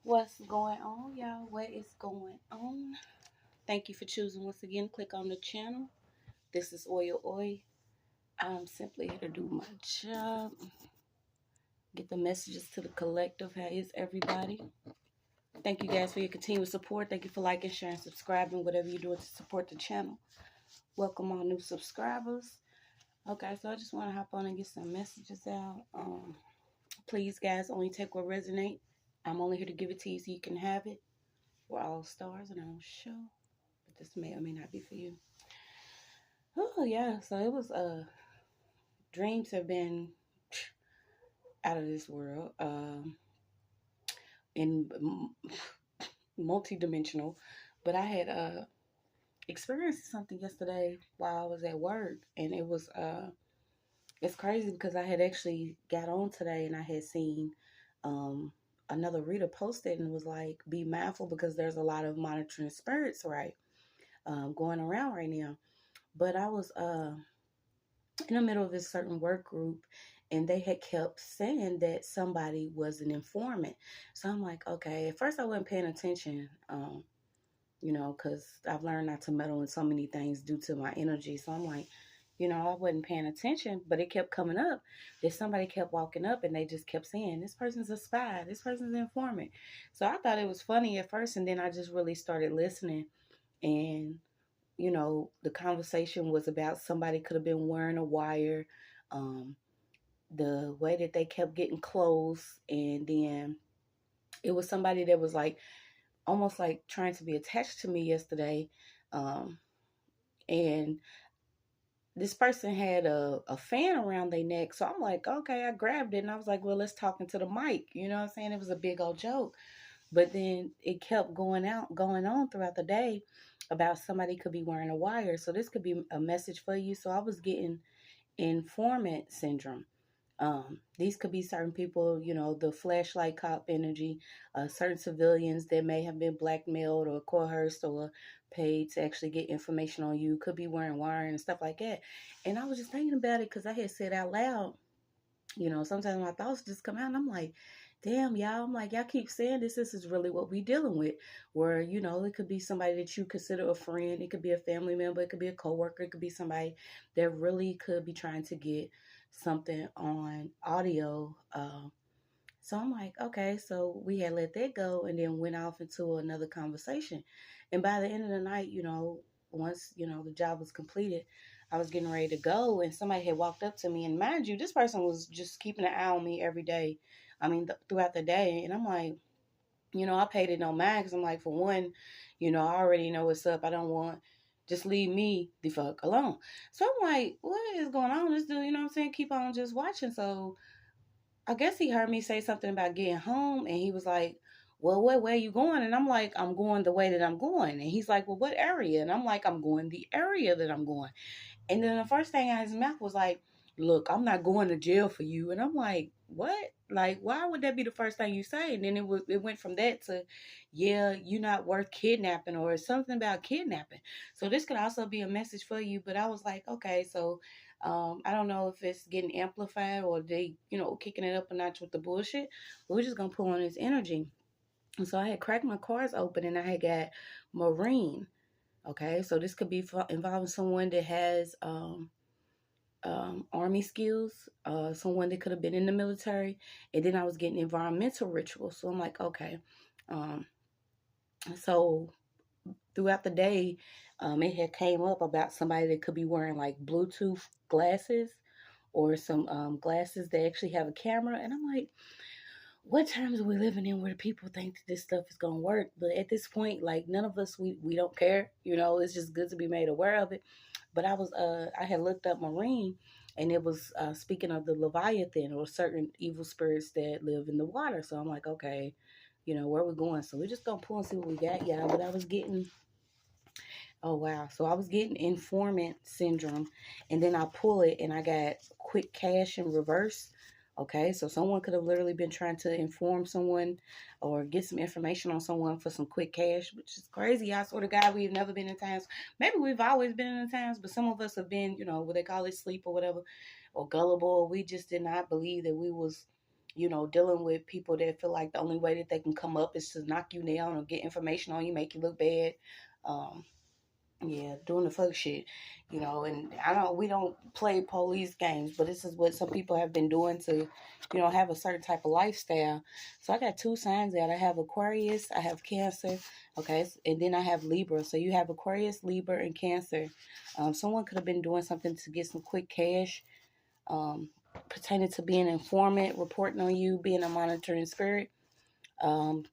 What's going on, y'all? What is going on? Thank you for choosing once again. Click on the channel. This is OYAOY. I'm simply here to do my job. Get the messages to the collective. How is everybody? Thank you guys for your continued support. Thank you for liking, sharing, subscribing, whatever you're doing to support the channel. Welcome all new subscribers. Okay, so I just want to hop on and get some messages out. Please, guys, only take what resonate. I'm only here to give it to you so you can have it. We're all stars and I don't show. But this may or may not be for you. Oh yeah, so it was dreams have been out of this world. And multi-dimensional. But I had experienced something yesterday while I was at work, and it was it's crazy because I had actually got on today and I had seen another reader posted and was like, be mindful because there's a lot of monitoring spirits, right, going around right now. But I was in the middle of this certain work group, and they had kept saying that somebody was an informant. So I'm like, okay, at first I wasn't paying attention, because I've learned not to meddle in so many things due to my energy. So I'm like, I wasn't paying attention, but it kept coming up that somebody kept walking up and they just kept saying, this person's a spy, this person's an informant. So I thought it was funny at first, and then I just really started listening. And the conversation was about somebody could have been wearing a wire, the way that they kept getting close, and then it was somebody that was like almost like trying to be attached to me yesterday, and this person had a fan around their neck. So I'm like, okay, I grabbed it and I was like, well, let's talk into the mic. You know what I'm saying? It was a big old joke. But then it kept going on throughout the day about somebody could be wearing a wire. So this could be a message for you. So I was getting informant syndrome. These could be certain people, the flashlight cop energy, certain civilians that may have been blackmailed or coerced or paid to actually get information on you, could be wearing wire and stuff like that. And I was just thinking about it because I had said out loud, sometimes my thoughts just come out and I'm like, damn, y'all. I'm like, y'all keep saying this. This is really what we dealing with. Where, it could be somebody that you consider a friend. It could be a family member. It could be a coworker. It could be somebody that really could be trying to get something on audio. So I'm like, okay, so we had let that go and then went off into another conversation. And by the end of the night, once, the job was completed, I was getting ready to go and somebody had walked up to me. And mind you, this person was just keeping an eye on me every day. I mean, throughout the day. And I'm like, I paid it no mind because I'm like, for one, I already know what's up. I don't want, just leave me the fuck alone. So I'm like, what is going on? This dude, what I'm saying? Keep on just watching. So I guess he heard me say something about getting home and he was like, well, what way are you going? And I'm like, I'm going the way that I'm going. And he's like, well, what area? And I'm like, I'm going the area that I'm going. And then the first thing out of his mouth was like, look, I'm not going to jail for you. And I'm like, what? Like, why would that be the first thing you say? And then it went from that to, yeah, you're not worth kidnapping or something about kidnapping. So this could also be a message for you. But I was like, okay, so I don't know if it's getting amplified or they, kicking it up a notch with the bullshit. But we're just going to pull on this energy. And so I had cracked my cards open and I had got Marine. Okay, so this could be involving someone that has army skills, someone that could have been in the military, and then I was getting environmental rituals. So I'm like, okay. So throughout the day, it had came up about somebody that could be wearing like Bluetooth glasses or some glasses that actually have a camera, and I'm like, what times are we living in where people think that this stuff is going to work? But at this point, like none of us, we don't care. It's just good to be made aware of it. But I had looked up Marine, and it was speaking of the Leviathan or certain evil spirits that live in the water. So I'm like, okay, where we going? So we're just going to pull and see what we got, y'all. But I was getting, oh, wow. So I was getting informant syndrome, and then I pull it, and I got quick cash in reverse. Okay, so someone could have literally been trying to inform someone or get some information on someone for some quick cash, which is crazy. I swear to God, we've never been in times. Maybe we've always been in times, but some of us have been, what they call it, sleep or whatever, or gullible. We just did not believe that we was dealing with people that feel like the only way that they can come up is to knock you down or get information on you, make you look bad. Um, yeah, doing the fuck shit, and we don't play police games, but this is what some people have been doing to, have a certain type of lifestyle. So I got two signs out. I have Aquarius, I have Cancer, okay, and then I have Libra. So you have Aquarius, Libra, and Cancer. Someone could have been doing something to get some quick cash, pertaining to being an informant, reporting on you, being a monitoring spirit, um,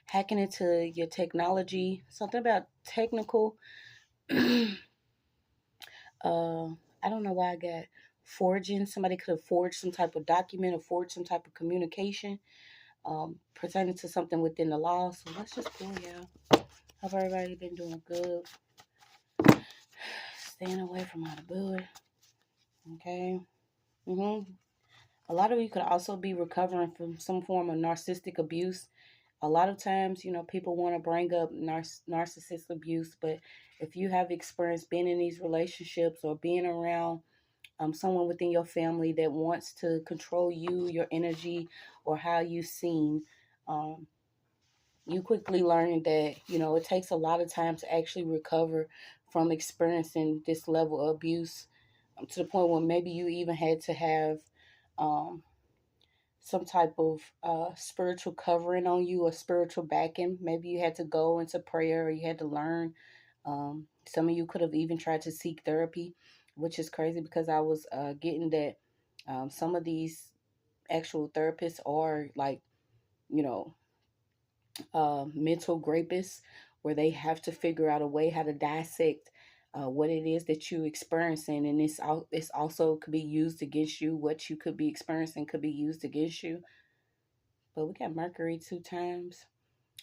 hacking into your technology, something about technical. I don't know why I got forging. Somebody could have forged some type of document or forged some type of communication, pertaining to something within the law. So let's just pull, y'all. Hope everybody been doing good. Staying away from all the bull. Okay. A lot of you could also be recovering from some form of narcissistic abuse. A lot of times, people want to bring up narcissistic abuse, but if you have experienced being in these relationships or being around someone within your family that wants to control you, your energy, or how you seem, you quickly learn that, it takes a lot of time to actually recover from experiencing this level of abuse, to the point where maybe you even had to have um, some type of spiritual covering on you or spiritual backing. Maybe you had to go into prayer or you had to learn. Some of you could have even tried to seek therapy, which is crazy because I was getting that some of these actual therapists are like, you know, mental rapists, where they have to figure out a way how to dissect what it is that you're experiencing, and it's also could be used against you. What you could be experiencing could be used against you. But we got Mercury 2 times.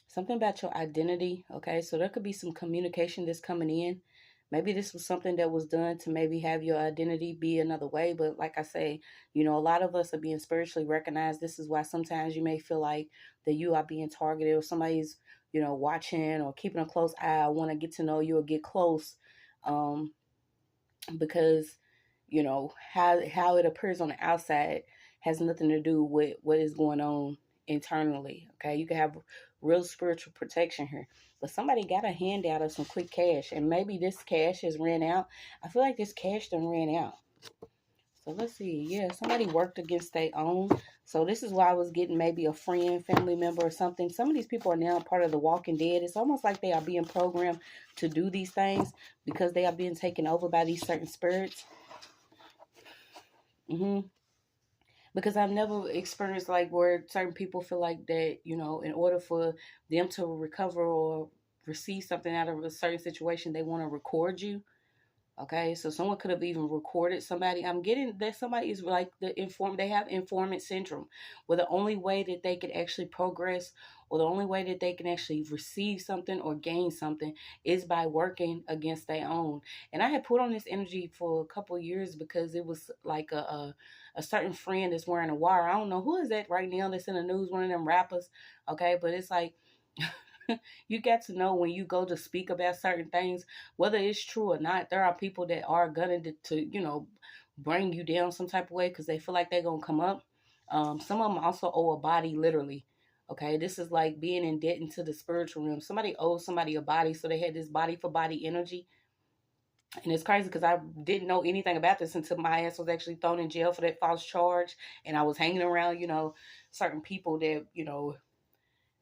Something about your identity, okay? So there could be some communication that's coming in. Maybe this was something that was done to maybe have your identity be another way. But like I say, a lot of us are being spiritually recognized. This is why sometimes you may feel like that you are being targeted, or somebody's, watching or keeping a close eye, want to get to know you or get close. Because how it appears on the outside has nothing to do with what is going on internally. Okay, you can have real spiritual protection here, but somebody got a handout of some quick cash, and maybe this cash has ran out. I feel like this cash done ran out. So let's see. Yeah, somebody worked against their own. So this is why I was getting maybe a friend, family member, or something. Some of these people are now part of the Walking Dead. It's almost like they are being programmed to do these things because they are being taken over by these certain spirits. Because I've never experienced like where certain people feel like that, in order for them to recover or receive something out of a certain situation, they want to record you. Okay, so someone could have even recorded somebody. I'm getting that somebody is like they have informant syndrome, where the only way that they can actually progress, or the only way that they can actually receive something or gain something, is by working against their own. And I had put on this energy for a couple of years because it was like a certain friend that's wearing a wire. I don't know who is that right now that's in the news, one of them rappers. Okay, but it's like you get to know when you go to speak about certain things, whether it's true or not. There are people that are gonna to bring you down some type of way because they feel like they're gonna come up. Some of them also owe a body, literally. Okay, this is like being in debt into the spiritual realm. Somebody owes somebody a body, so they had this body for body energy. And it's crazy because I didn't know anything about this until my ass was actually thrown in jail for that false charge. And I was hanging around, certain people that,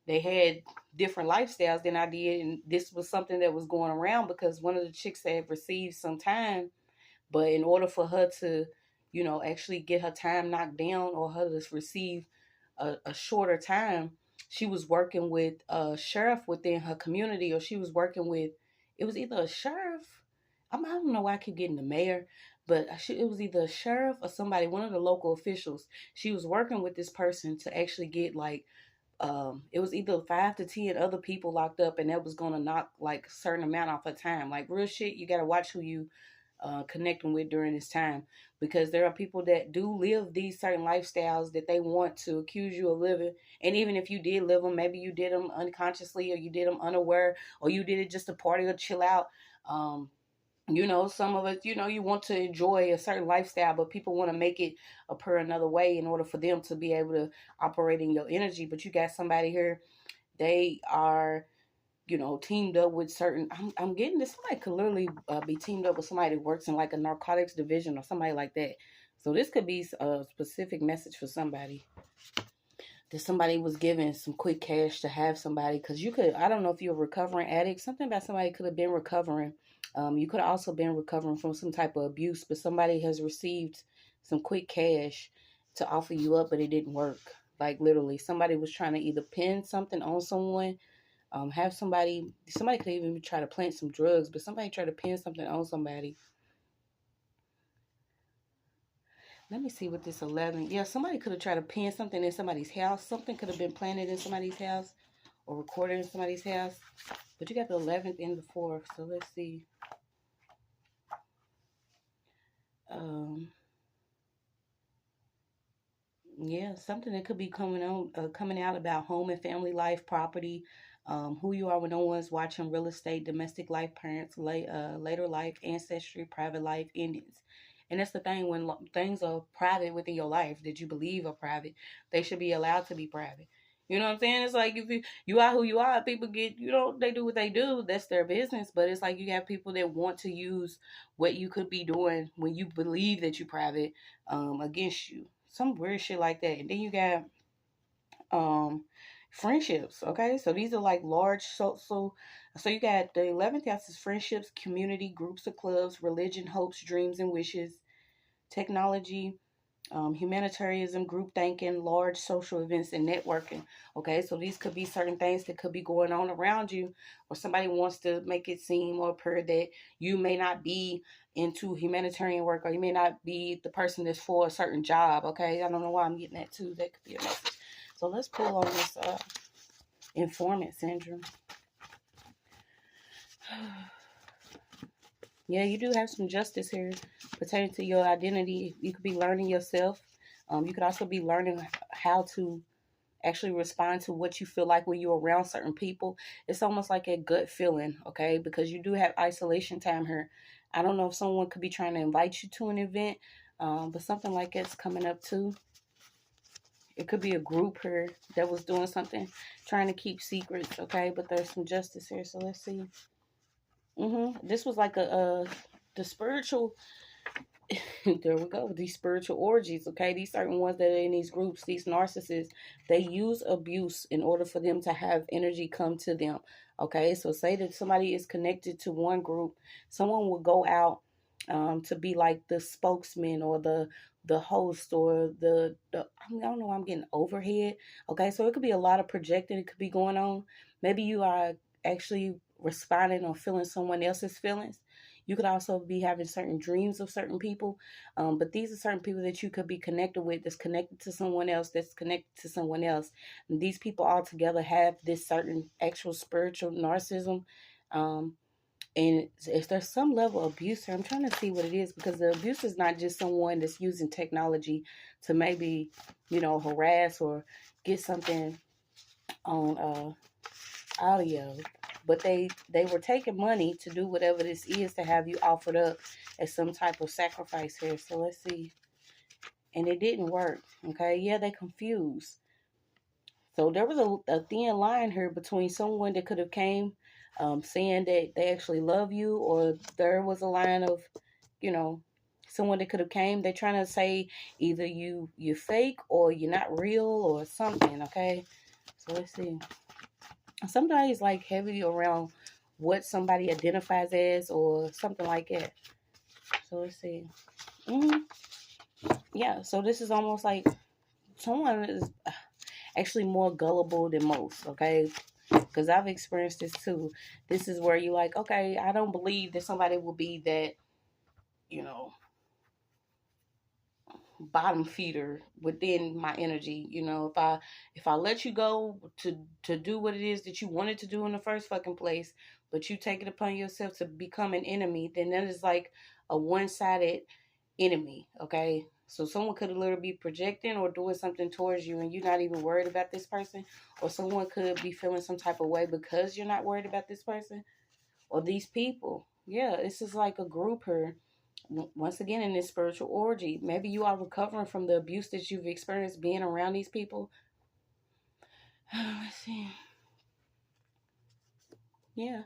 they had different lifestyles than I did. And this was something that was going around because one of the chicks had received some time. But in order for her to, actually get her time knocked down, or her to receive a shorter time, she was working with a sheriff within her community, or she was working with, it was either a sheriff. I don't know why I keep getting the mayor, but it was either a sheriff or somebody, one of the local officials. She was working with this person to actually get like, it was either 5 to 10 other people locked up, and that was gonna knock like a certain amount off of time. Like real shit, you gotta watch who you connecting with during this time, because there are people that do live these certain lifestyles that they want to accuse you of living. And even if you did live them, maybe you did them unconsciously, or you did them unaware, or you did it just to party or chill out. You know, some of us, you know, you want to enjoy a certain lifestyle, but people want to make it appear another way in order for them to be able to operate in your energy. But you got somebody here, they are, you know, teamed up with certain. I'm getting this. Somebody could literally be teamed up with somebody that works in like a narcotics division or somebody like that. So this could be a specific message for somebody. That somebody was giving some quick cash to have somebody, because you could, I don't know if you're a recovering addict, something about somebody could have been recovering. You could have also been recovering from some type of abuse, but somebody has received some quick cash to offer you up, but it didn't work. Like literally, somebody was trying to either pin something on someone, have somebody could even try to plant some drugs, but somebody tried to pin something on somebody. Let me see what this 11. Yeah, somebody could have tried to pin something in somebody's house. Something could have been planted in somebody's house or recorded in somebody's house. But you got the 11th and the 4th. So let's see. Um, yeah, something that could be coming out about home and family life, property, who you are when no one's watching, real estate, domestic life, parents, later life, ancestry, private life, endings. And that's the thing, when things are private within your life that you believe are private, they should be allowed to be private. You know what I'm saying? It's like if you are who you are, people get, you know, they do what they do. That's their business. But it's like you have people that want to use what you could be doing when you believe that you're private, against you. Some weird shit like that. And then you got um friendships. Okay, so these are like large, so you got the 11th house is friendships, community, groups of clubs, religion, hopes, dreams, and wishes, technology, humanitarianism, group thinking, large social events, and networking. Okay, so these could be certain things that could be going on around you, or somebody wants to make it seem or appear that you may not be into humanitarian work, or you may not be the person that's for a certain job. Okay, I don't know why I'm getting that too. That could be a message. So let's pull on this informant syndrome. Yeah, you do have some justice here pertaining to your identity. You could be learning yourself. You could also be learning how to actually respond to what you feel like when you're around certain people. It's almost like a gut feeling, okay? Because you do have isolation time here. I don't know if someone could be trying to invite you to an event, but something like that's coming up too. It could be a group here that was doing something, trying to keep secrets, okay? But there's some justice here, so let's see. This was like the spiritual. There we go. These spiritual orgies, okay? These certain ones that are in these groups, these narcissists, they use abuse in order for them to have energy come to them, okay? So say that somebody is connected to one group, someone will go out to be like the spokesman or the host or I don't know, I'm getting overhead, okay? So it could be a lot of projecting. It could be going on. Maybe you are actually responding or feeling someone else's feelings. You could also be having certain dreams of certain people. But these are certain people that you could be connected with, that's connected to someone else, that's connected to someone else. And these people all together have this certain actual spiritual narcissism. And if there's some level of abuse here, I'm trying to see what it is, because the abuse is not just someone that's using technology to maybe, you know, harass or get something on audio, but they were taking money to do whatever this is, to have you offered up as some type of sacrifice here. So let's see. And it didn't work. Okay, yeah, they confused. So there was a thin line here between someone that could have came saying that they actually love you, or there was a line of, you know, someone that could have came, they're trying to say either you're fake or you're not real or something. Okay, so let's see. Sometimes like heavy around what somebody identifies as or something like that. So let's see. hmm Yeah, so this is almost like someone is actually more gullible than most, okay? Because I've experienced this too. This is where you're like, okay, I don't believe that somebody will be that, you know, bottom feeder within my energy. You know, if I let you go to do what it is that you wanted to do in the first fucking place, but you take it upon yourself to become an enemy, then that is like a one-sided enemy. Okay, so someone could literally be projecting or doing something towards you and you're not even worried about this person, or someone could be feeling some type of way because you're not worried about this person or these people. Yeah, this is like a group here. Once again, in this spiritual orgy, maybe you are recovering from the abuse that you've experienced being around these people. Let's see. Yeah.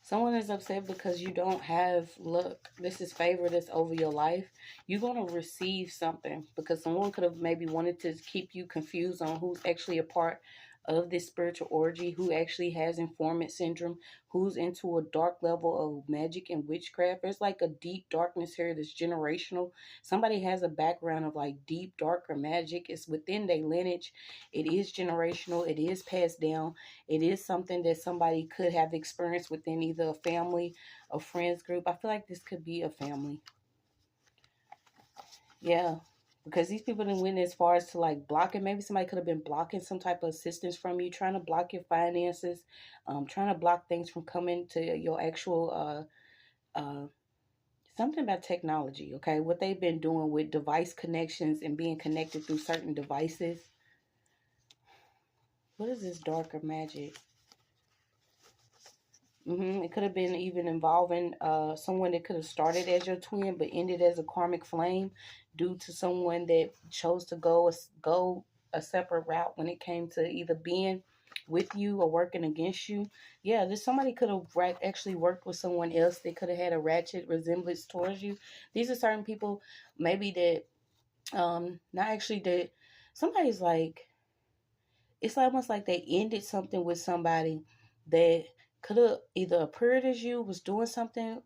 Someone is upset because you don't have luck. This is favor that's over your life. You're going to receive something because someone could have maybe wanted to keep you confused on who's actually a part of this spiritual orgy, who actually has informant syndrome, who's into a dark level of magic and witchcraft. There's like a deep darkness here that's generational. Somebody has a background of like deep, darker magic. It's within their lineage. It is generational. It is passed down. It is something that somebody could have experienced within either a family, a friends group. I feel like this could be a family. Yeah. Because these people didn't went as far as to like blocking. Maybe somebody could have been blocking some type of assistance from you, trying to block your finances, trying to block things from coming to your actual something about technology, okay? What they've been doing with device connections and being connected through certain devices. What is this darker magic? It could have been even involving someone that could have started as your twin but ended as a karmic flame due to someone that chose to go a separate route when it came to either being with you or working against you. Yeah, there's somebody could have actually worked with someone else that could have had a ratchet resemblance towards you. These are certain people maybe that not actually that somebody's like it's almost like they ended something with somebody that could have either appeared as you, was doing something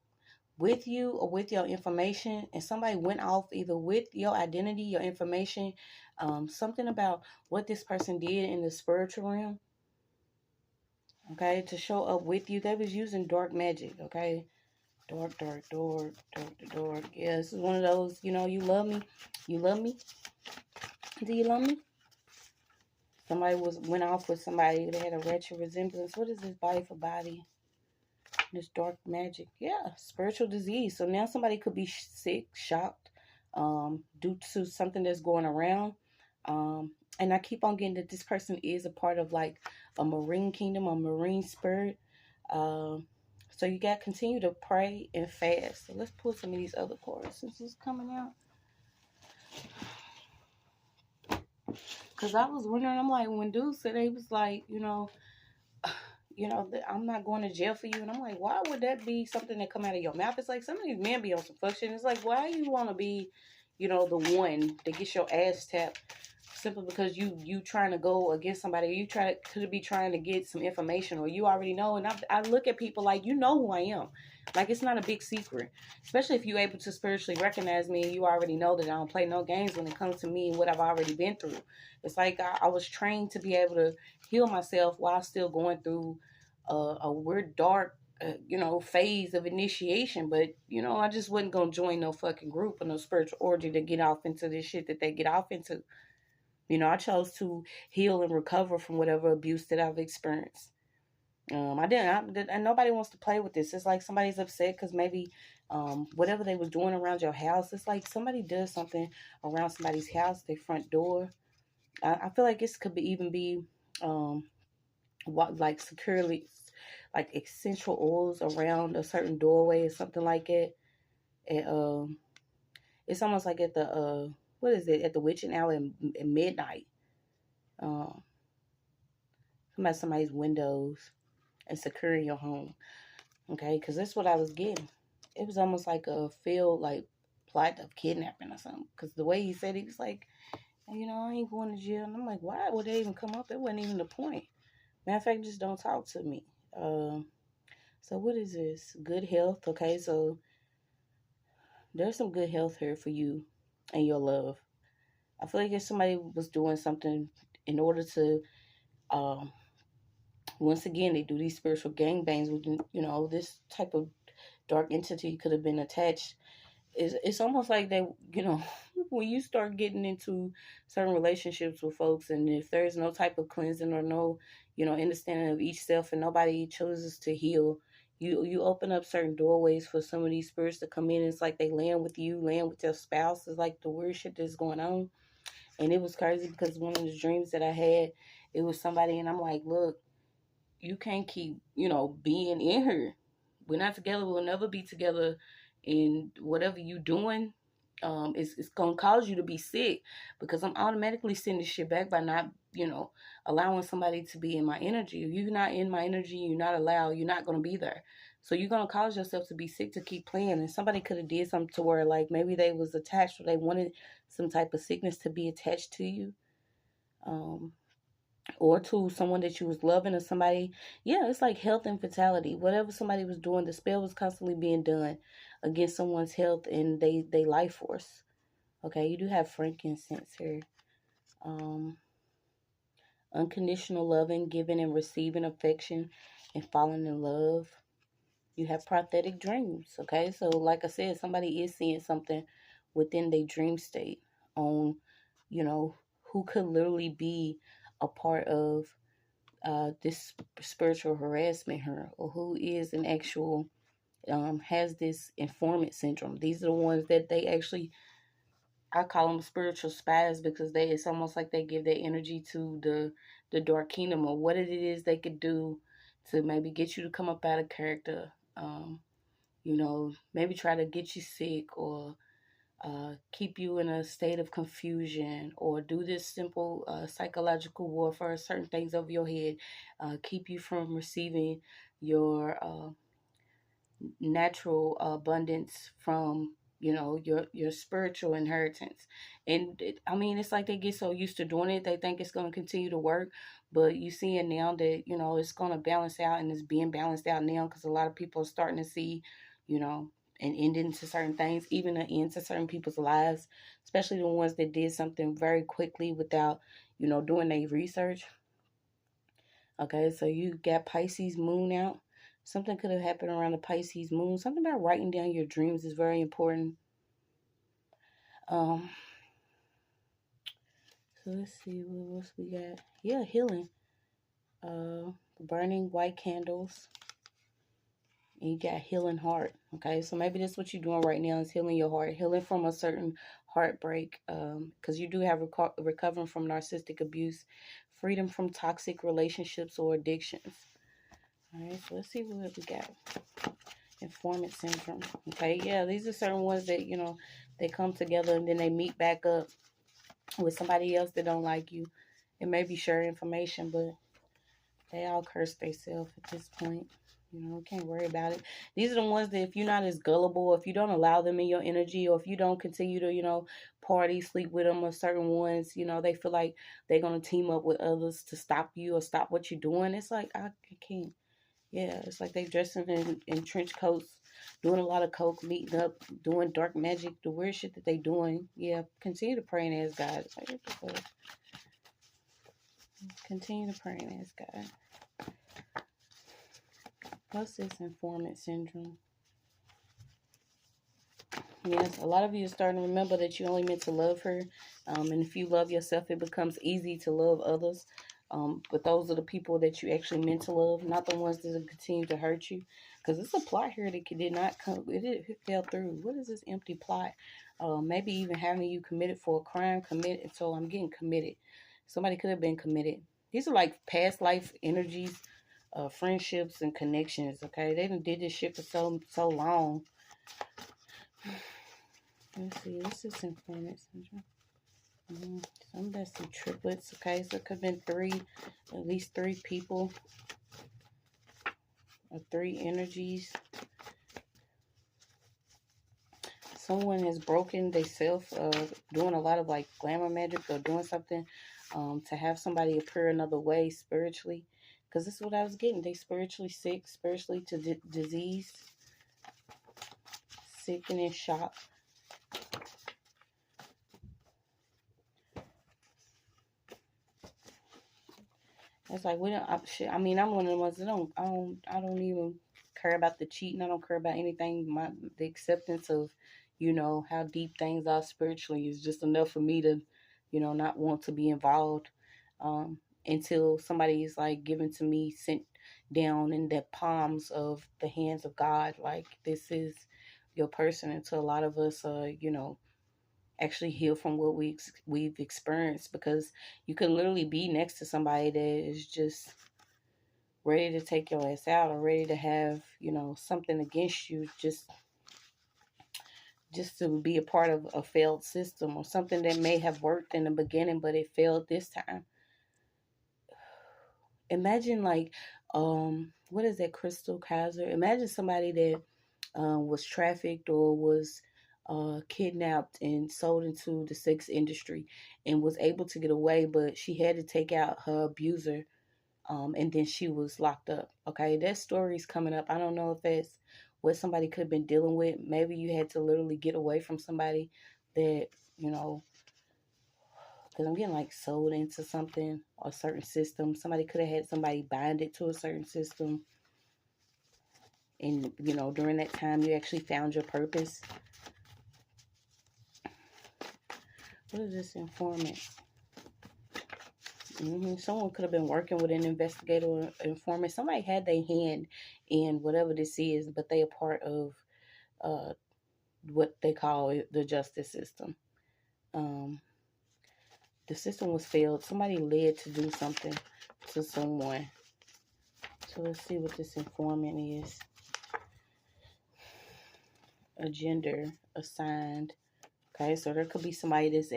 with you or with your information, and somebody went off either with your identity, your information, something about what this person did in the spiritual realm, okay, to show up with you. They was using dark magic, okay? Dark, dark, dark, dark, dark. Yeah, this is one of those, you love me. You love me? Do you love me? Somebody went off with somebody that had a wretched resemblance. What is this body for body? This dark magic. Yeah, spiritual disease. So now somebody could be sick, shocked, due to something that's going around. And I keep on getting that this person is a part of like a marine kingdom, a marine spirit. So you got to continue to pray and fast. So let's pull some of these other cards since it's coming out. Because I was wondering, I'm like, when dude said he was like, I'm not going to jail for you. And I'm like, why would that be something that come out of your mouth? It's like some of these men be on some fuck shit. It's like, why you want to be, the one that gets your ass tapped simply because you trying to go against somebody. You could be trying to get some information or you already know. And I look at people like, who I am. Like, it's not a big secret, especially if you're able to spiritually recognize me and you already know that I don't play no games when it comes to me and what I've already been through. It's like I was trained to be able to heal myself while still going through a weird dark phase of initiation. But I just wasn't gonna join no fucking group or no spiritual orgy to get off into this shit that they get off into. I chose to heal and recover from whatever abuse that I've experienced. And nobody wants to play with this. It's like somebody's upset because maybe whatever they was doing around your house, it's like somebody does something around somebody's house, their front door. I feel like this could even be like securely, like essential oils around a certain doorway or something like it. And it's almost like at the what is it, at the witching hour at midnight. Um, somebody's windows and securing your home. Okay, because that's what I was getting. It was almost like a feel like plot of kidnapping or something. Because the way he said it, he was like, I ain't going to jail. And I'm like, why would they even come up? It wasn't even the point. Matter of fact, just don't talk to me. So what is this? Good health. Okay, so there's some good health here for you and your love. I feel like if somebody was doing something in order to, once again, they do these spiritual gangbangs with, this type of dark entity could have been attached. It's almost like they, when you start getting into certain relationships with folks, and if there's no type of cleansing or no, understanding of each self, and nobody chooses to heal, you open up certain doorways for some of these spirits to come in. It's like they land with you, land with your spouse. It's like the weird shit that's going on. And it was crazy because one of the dreams that I had, it was somebody, and I'm like, look, you can't keep, being in here. we're not together. We'll never be together. And whatever you doing, it's gonna cause you to be sick, because I'm automatically sending shit back by not, allowing somebody to be in my energy. If you're not in my energy, you're not allowed, you're not gonna be there. So you're gonna cause yourself to be sick to keep playing. And somebody could have did something to where, like, maybe they was attached, or they wanted some type of sickness to be attached to you. Or to someone that you was loving, or somebody. Yeah, it's like health and fatality. Whatever somebody was doing, the spell was constantly being done against someone's health and they life force. Okay, you do have frankincense here. Unconditional loving, giving and receiving affection, and falling in love. You have prophetic dreams. Okay, so like I said, somebody is seeing something within their dream state on, who could literally be a part of this spiritual harassment here, or who is an actual has this informant syndrome. These are the ones that they actually, I call them spiritual spies, because it's almost like they give their energy to the dark kingdom, or what it is they could do to maybe get you to come up out of character. Maybe try to get you sick, or keep you in a state of confusion, or do this simple psychological warfare, certain things over your head, keep you from receiving your natural abundance from your spiritual inheritance. And it's like they get so used to doing it, they think it's going to continue to work. But you see it now that it's going to balance out, and it's being balanced out now, because a lot of people are starting to see an ending to certain things, even an end to certain people's lives, especially the ones that did something very quickly without doing their research. Okay, so you got Pisces moon out. Something could have happened around the Pisces moon. Something about writing down your dreams is very important. So let's see what else we got. Yeah, healing. Burning white candles. And you got healing heart. Okay, so maybe that's what you're doing right now, is healing your heart, healing from a certain heartbreak. Because you do have recovering from narcissistic abuse, freedom from toxic relationships or addictions. All right, so let's see what we got. Informant syndrome. Okay, yeah, these are certain ones that, they come together and then they meet back up with somebody else that don't like you. It may be sharing information, but they all curse themselves at this point. Can't worry about it. These are the ones that if you're not as gullible, if you don't allow them in your energy, or if you don't continue to, party, sleep with them, or certain ones, they feel like they're going to team up with others to stop you or stop what you're doing. It's like, I can't. Yeah, it's like they dressing in trench coats, doing a lot of coke, meeting up, doing dark magic, the weird shit that they doing. Yeah, continue to pray and ask God. It's like, what the fuck? Continue to pray and ask God. What's this informant syndrome? Yes, a lot of you are starting to remember that you only meant to love her. And if you love yourself, it becomes easy to love others. But those are the people that you actually meant to love, not the ones that continue to hurt you. Because it's a plot here that did not come, it fell through. What is this empty plot? Maybe even having you committed for a crime, committed. So I'm getting committed. Somebody could have been committed. These are like past life energies, friendships and connections. Okay, they done did this shit for so long. Let's see, what's this informant syndrome? Some that's some triplets. Okay, so it could have been at least three people, or three energies. Someone has broken themselves, doing a lot of like glamour magic, or doing something to have somebody appear another way spiritually. Because this is what I was getting. They spiritually sick, spiritually to disease, sick and in shock. It's like we don't. I'm one of the ones that I don't even care about the cheating. I don't care about anything. The acceptance of, how deep things are spiritually is just enough for me to, not want to be involved. Until somebody is like given to me, sent down in the palms of the hands of God. Like, this is your person. Until a lot of us, actually heal from what we've experienced, because you can literally be next to somebody that is just ready to take your ass out, or ready to have, something against you, just to be a part of a failed system, or something that may have worked in the beginning, but it failed this time. Imagine, like, what is that, Crystal Kaiser? Imagine somebody that was trafficked, or was kidnapped and sold into the sex industry, and was able to get away, but she had to take out her abuser, and then she was locked up. Okay, that story's coming up. I don't know if that's what somebody could have been dealing with. Maybe you had to literally get away from somebody that, because I'm getting like sold into something, or a certain system. Somebody could have had somebody binded to a certain system. And, during that time, you actually found your purpose. What is this, informant? Someone could have been working with an investigator or informant. Somebody had their hand in whatever this is, but they are part of what they call the justice system. The system was failed. Somebody led to do something to someone. So let's see what this informant is. A gender assigned. Okay, so there could be somebody that's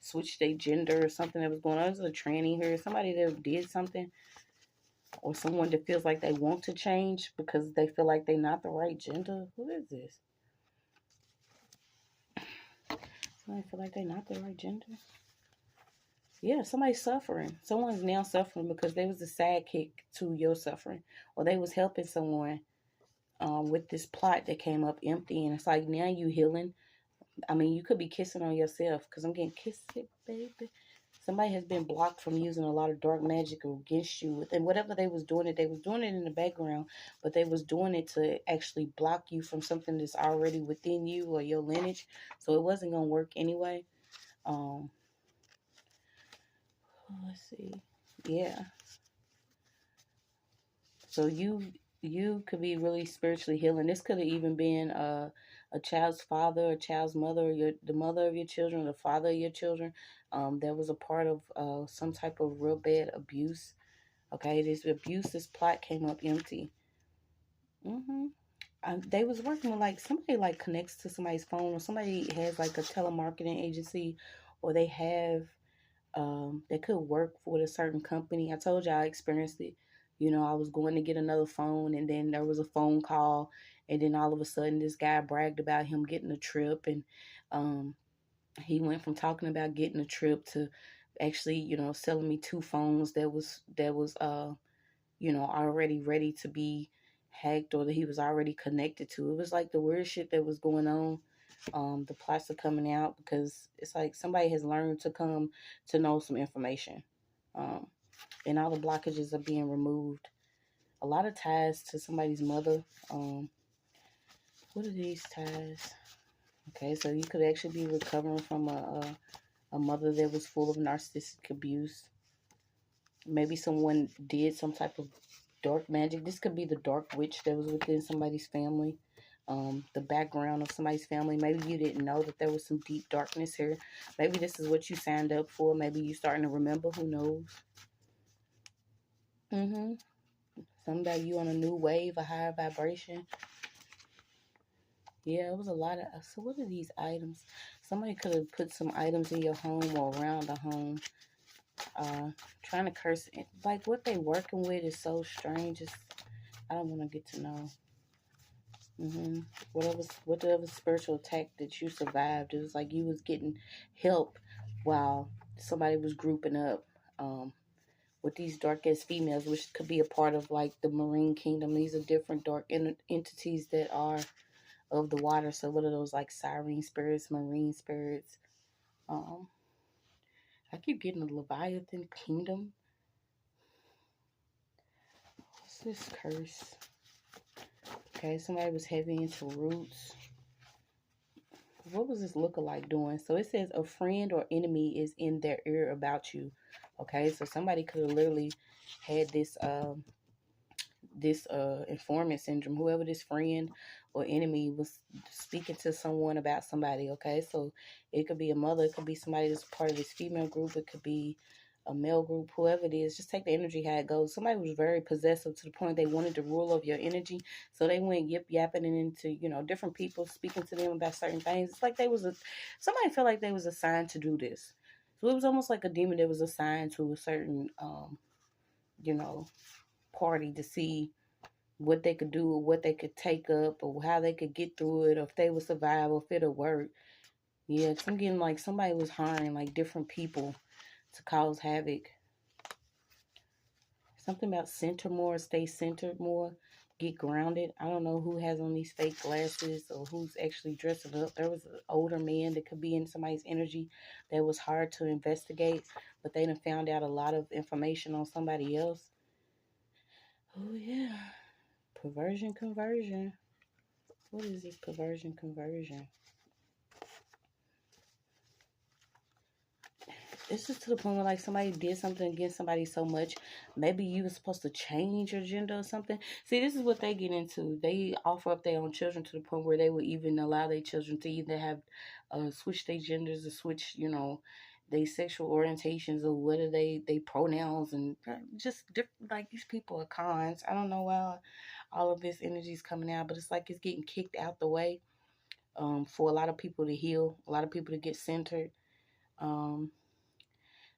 switched their gender, or something that was going on. There's a tranny here. Somebody that did something, or someone that feels like they want to change because they feel like they're not the right gender. Who is this? Somebody feel like they're not the right gender? Yeah, somebody's suffering. Someone's now suffering because they was a sidekick to your suffering, or they was helping someone with this plot that came up empty, and it's like now you healing. I mean, you could be kissing on yourself, because I'm getting kissed, baby. Somebody has been blocked from using a lot of dark magic against you. And whatever they was doing in the background, but they was doing it to actually block you from something that's already within you or your lineage. So it wasn't going to work anyway. Let's see. Yeah. So you could be really spiritually healing. This could have even been a child's father, a child's mother, the mother of your children, the father of your children. That was a part of some type of real bad abuse. Okay, this plot came up empty. They was working with, like, somebody like connects to somebody's phone, or somebody has like a telemarketing agency, or they have they could work for a certain company. I told you I experienced it. I was going to get another phone, and then there was a phone call, and then all of a sudden this guy bragged about him getting a trip, and he went from talking about getting a trip to actually, selling me two phones that was already ready to be hacked, or that he was already connected to. It was like the weird shit that was going on. The plots are coming out because it's like somebody has learned to come to know some information. And all the blockages are being removed. A lot of ties to somebody's mother. What are these ties? Okay, so you could actually be recovering from a mother that was full of narcissistic abuse. Maybe someone did some type of dark magic. This could be the dark witch that was within somebody's family. The background of somebody's family. Maybe you didn't know that there was some deep darkness here. Maybe this is what you signed up for. Maybe you're starting to remember. Who knows? Somebody, you on a new wave, a higher vibration. Yeah, it was a lot of... So what are these items? Somebody could have put some items in your home or around the home. Trying to curse it. Like, what they working with is so strange. I don't want to get to know. Whatever spiritual attack that you survived, it was like you was getting help while somebody was grouping up with these dark ass females, which could be a part of like the marine kingdom. These are different dark entities that are of the water. So what are those, like siren spirits, marine spirits? I keep getting the Leviathan kingdom. What's this curse? Okay, somebody was heavy into roots. What was this lookalike doing? So it says a friend or enemy is in their ear about you. Okay, so somebody could have literally had this informant syndrome. Whoever this friend or enemy was speaking to someone about somebody. Okay, so it could be a mother, it could be somebody that's part of this female group, it could be a male group, whoever it is, just take the energy how it goes. Somebody was very possessive to the point they wanted to rule over your energy, so they went yip yapping into, you know, different people, speaking to them about certain things. It's like somebody felt like they was assigned to do this. So it was almost like a demon that was assigned to a certain, you know, party to see what they could do or what they could take up or how they could get through it or if they would survive or if it'll work. Yeah, 'cause I'm getting like somebody was hiring like different people to cause havoc. Something about center more, stay centered more, get grounded. I don't know who has on these fake glasses or who's actually dressing up. There was an older man that could be in somebody's energy that was hard to investigate, but they done found out a lot of information on somebody else. Oh yeah. Perversion conversion. What is this perversion conversion? It's just to the point where like somebody did something against somebody so much, maybe you were supposed to change your gender or something. See, this is what they get into. They offer up their own children to the point where they would even allow their children to either have switch their genders or switch, you know, their sexual orientations or whether they pronouns and just different. Like these people are cons. I don't know why all of this energy is coming out, but it's like it's getting kicked out the way for a lot of people to heal, a lot of people to get centered. Um,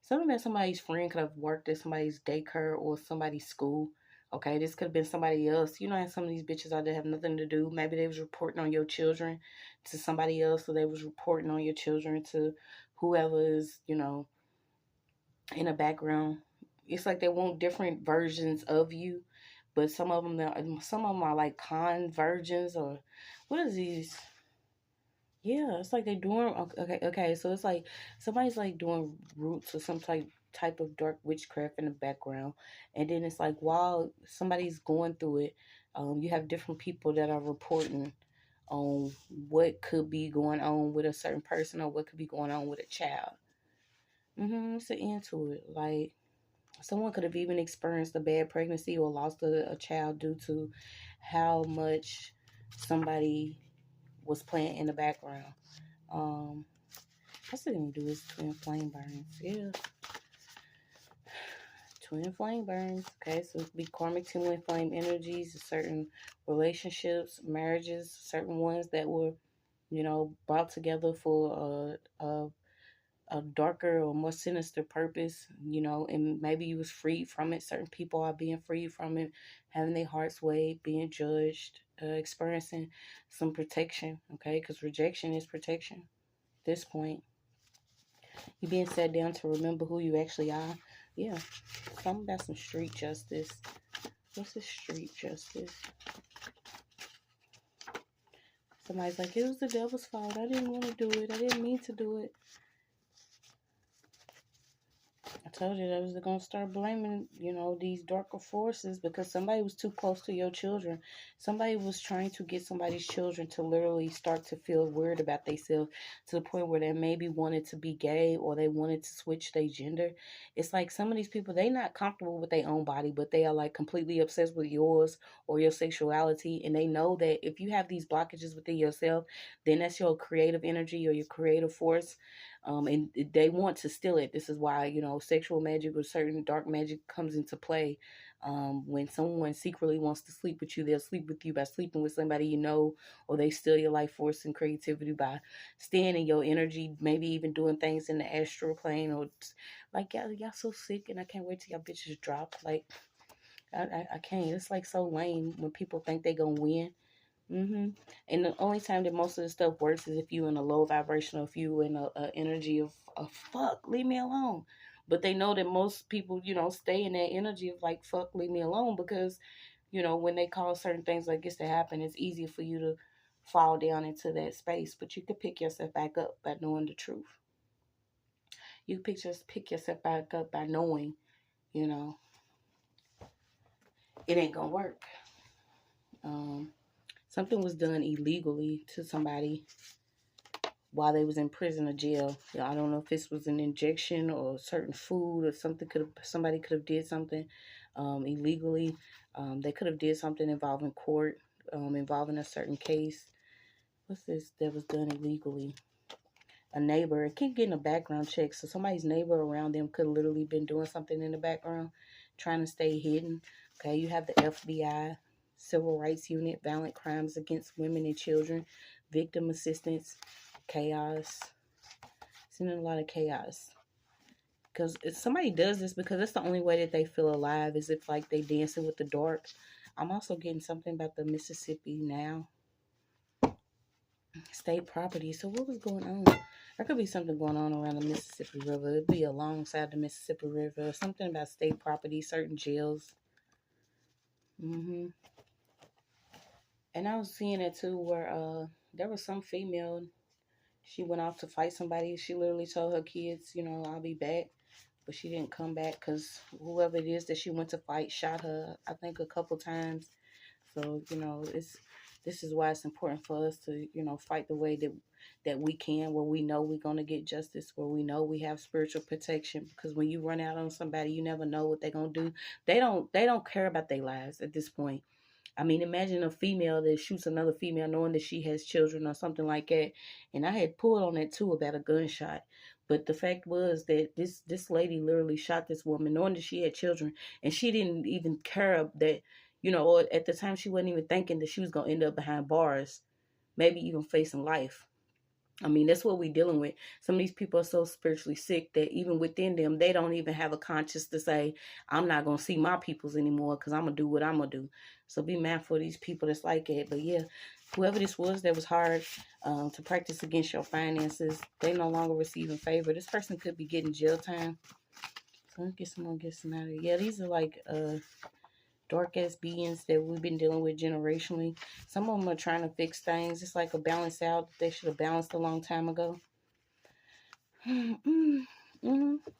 Something that somebody's friend could have worked at somebody's daycare or somebody's school. Okay, this could have been somebody else. You know how some of these bitches out there have nothing to do. Maybe they was reporting on your children to somebody else, or they was reporting on your children to whoever is, you know, in the background. It's like they want different versions of you, but some of them are like conversions or what is these? Yeah, it's like they doing okay. So it's like somebody's like doing roots or some type of dark witchcraft in the background, and then it's like while somebody's going through it, you have different people that are reporting on what could be going on with a certain person or what could be going on with a child. It's an end to it. Like someone could have even experienced a bad pregnancy or lost a child due to how much somebody was playing in the background. What's it gonna do is twin flame burns. Yeah. Twin flame burns. Okay, so it could be karmic twin flame energies, certain relationships, marriages, certain ones that were, you know, brought together for a darker or more sinister purpose, you know, and maybe you was freed from it. Certain people are being freed from it, having their hearts weighed, being judged, experiencing some protection, okay, because rejection is protection at this point. You being sat down to remember who you actually are. Yeah. Something about some street justice. What's this street justice? Somebody's like, it was the devil's fault. I didn't want to do it. I didn't mean to do it. I told you that I was going to start blaming, you know, these darker forces because somebody was too close to your children. Somebody was trying to get somebody's children to literally start to feel weird about themselves to the point where they maybe wanted to be gay or they wanted to switch their gender. It's like some of these people, they not comfortable with their own body, but they are like completely obsessed with yours or your sexuality. And they know that if you have these blockages within yourself, then that's your creative energy or your creative force. And they want to steal it. This is why, you know, sexual magic or certain dark magic comes into play. When someone secretly wants to sleep with you, they'll sleep with you by sleeping with somebody you know, or they steal your life force and creativity by staying in your energy, maybe even doing things in the astral plane. Or like y'all so sick, and I can't wait till y'all bitches drop. Like I can't. It's like so lame when people think they gonna win. And the only time that most of the stuff works is if you in a low vibration or if you in a energy of fuck, leave me alone. But they know that most people, you know, stay in that energy of like fuck, leave me alone because, you know, when they cause certain things like this to happen, it's easier for you to fall down into that space. But you can pick yourself back up by knowing the truth. You can pick yourself back up by knowing, you know, it ain't gonna work. Something was done illegally to somebody while they was in prison or jail. You know, I don't know if this was an injection or certain food or something. Somebody could have did something illegally. They could have did something involving court, involving a certain case. What's this that was done illegally? a neighbor. It keep getting a background check. So somebody's neighbor around them could have literally been doing something in the background, trying to stay hidden. Okay, you have the FBI, Civil Rights Unit, violent crimes against women and children, victim assistance, chaos. Seeing a lot of chaos. Because if somebody does this, because that's the only way that they feel alive, is if like they dancing with the dark. I'm also getting something about the Mississippi now. State property. So what was going on? There could be something going on around the Mississippi River. It'd be alongside the Mississippi River. Something about state property, certain jails. And I was seeing it too, where there was some female. She went off to fight somebody. She literally told her kids, you know, I'll be back. But she didn't come back because whoever it is that she went to fight shot her, I think, a couple times. So, you know, this is why it's important for us to, you know, fight the way that we can, where we know we're going to get justice, where we know we have spiritual protection. Because when you run out on somebody, you never know what they're going to do. They don't care about their lives at this point. I mean, imagine a female that shoots another female knowing that she has children or something like that. And I had pulled on that too about a gunshot. But the fact was that this lady literally shot this woman knowing that she had children. And she didn't even care that, you know, or at the time she wasn't even thinking that she was going to end up behind bars, maybe even facing life. I mean, that's what we're dealing with. Some of these people are so spiritually sick that even within them, they don't even have a conscience to say, I'm not going to see my peoples anymore because I'm going to do what I'm going to do. So be mindful of these people that's like that. But yeah, whoever this was that was hard to practice against your finances, they no longer receiving favor. This person could be getting jail time. So let's get some more guessing out of it. Yeah, these are like dark ass beings that we've been dealing with generationally. Some of them are trying to fix things. It's like a balance out that they should have balanced a long time ago.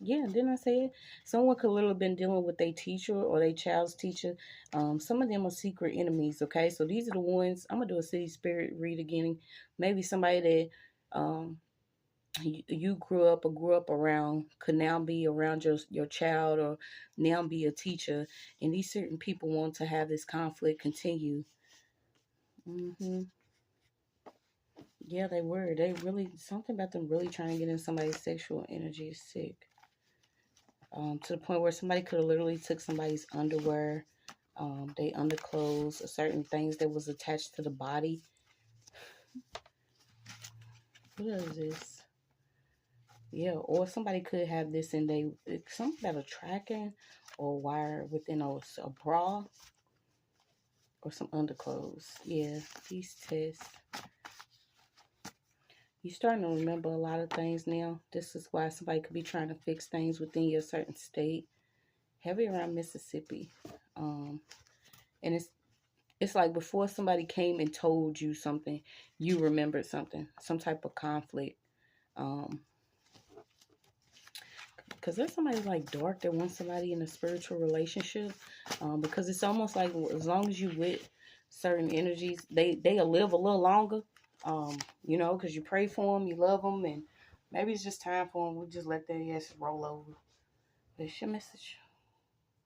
Yeah, didn't I say it? Someone could literally have been dealing with their teacher or their child's teacher. Some of them are secret enemies, okay? So these are the ones. I'm going to do a city spirit read again. Maybe somebody that you grew up around could now be around your child or now be a teacher, and these certain people want to have this conflict continue. Yeah, they really, something about them really trying to get in somebody's sexual energy is sick, to the point where somebody could have literally took somebody's underwear, they underclothes, certain things that was attached to the body. What is this? Yeah, or somebody could have this and something about a tracking or wire within a bra or some underclothes. Yeah, these tests. You're starting to remember a lot of things now. This is why somebody could be trying to fix things within your certain state. Heavy around Mississippi. And it's like before somebody came and told you something, you remembered something, some type of conflict. Because there's somebody like dark that wants somebody in a spiritual relationship. Because it's almost like as long as you with certain energies, they'll live a little longer. You know, because you pray for them, you love them, and maybe it's just time for them. We just let their ass roll over. That's your message.